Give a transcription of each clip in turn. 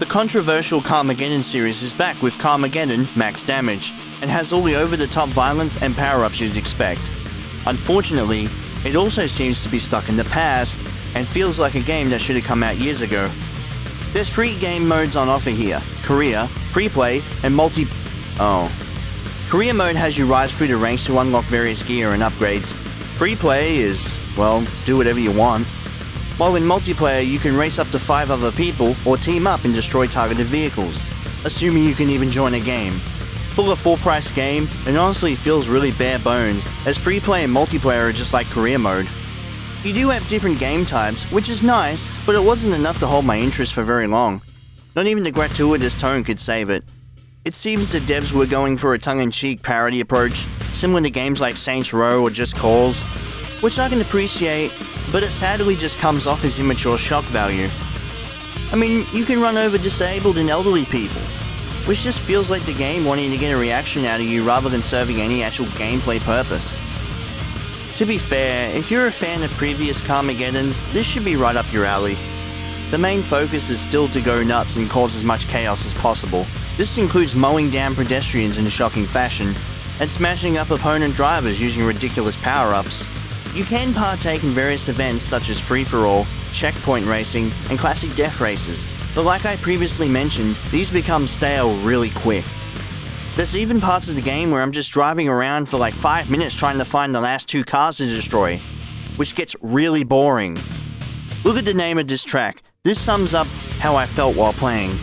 The controversial Carmageddon series is back with Carmageddon Max Damage, and has all the over-the-top violence and power-ups you'd expect. Unfortunately, it also seems to be stuck in the past, and feels like a game that should have come out years ago. There's 3 game modes on offer here: Career, Pre-Play, and Career mode has you rise through the ranks to unlock various gear and upgrades. Pre-Play is, well, do whatever you want. While in multiplayer, you can race up to 5 other people or team up and destroy targeted vehicles, assuming you can even join a game. For a full-price game, it honestly feels really bare bones, as free-play and multiplayer are just like career mode. You do have different game types, which is nice, but it wasn't enough to hold my interest for very long. Not even the gratuitous tone could save it. It seems the devs were going for a tongue-in-cheek parody approach, similar to games like Saints Row or Just Cause, which I can appreciate, but it sadly just comes off as immature shock value. I mean, you can run over disabled and elderly people, which just feels like the game wanting to get a reaction out of you rather than serving any actual gameplay purpose. To be fair, if you're a fan of previous Carmageddons, this should be right up your alley. The main focus is still to go nuts and cause as much chaos as possible. This includes mowing down pedestrians in a shocking fashion, and smashing up opponent drivers using ridiculous power-ups. You can partake in various events such as free-for-all, checkpoint racing, and classic death races, but like I previously mentioned, these become stale really quick. There's even parts of the game where I'm just driving around for like 5 minutes trying to find the last 2 cars to destroy, which gets really boring. Look at the name of this track. This sums up how I felt while playing.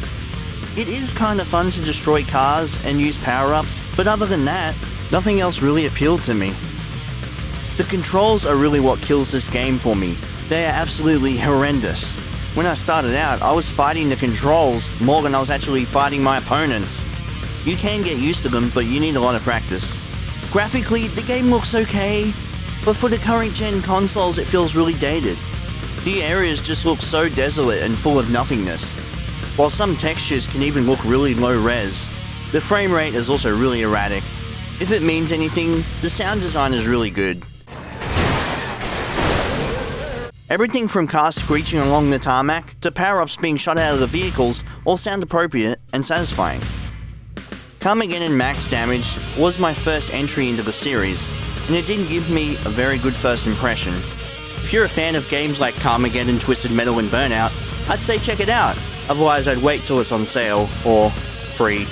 It is kinda fun to destroy cars and use power-ups, but other than that, nothing else really appealed to me. The controls are really what kills this game for me. They are absolutely horrendous. When I started out, I was fighting the controls more than I was actually fighting my opponents. You can get used to them, but you need a lot of practice. Graphically, the game looks okay, but for the current gen consoles it feels really dated. The areas just look so desolate and full of nothingness. While some textures can even look really low res, the frame rate is also really erratic. If it means anything, the sound design is really good. Everything from cars screeching along the tarmac to power-ups being shot out of the vehicles all sound appropriate and satisfying. Carmageddon Max Damage was my first entry into the series, and it didn't give me a very good first impression. If you're a fan of games like Carmageddon, Twisted Metal and Burnout, I'd say check it out, otherwise I'd wait till it's on sale or free.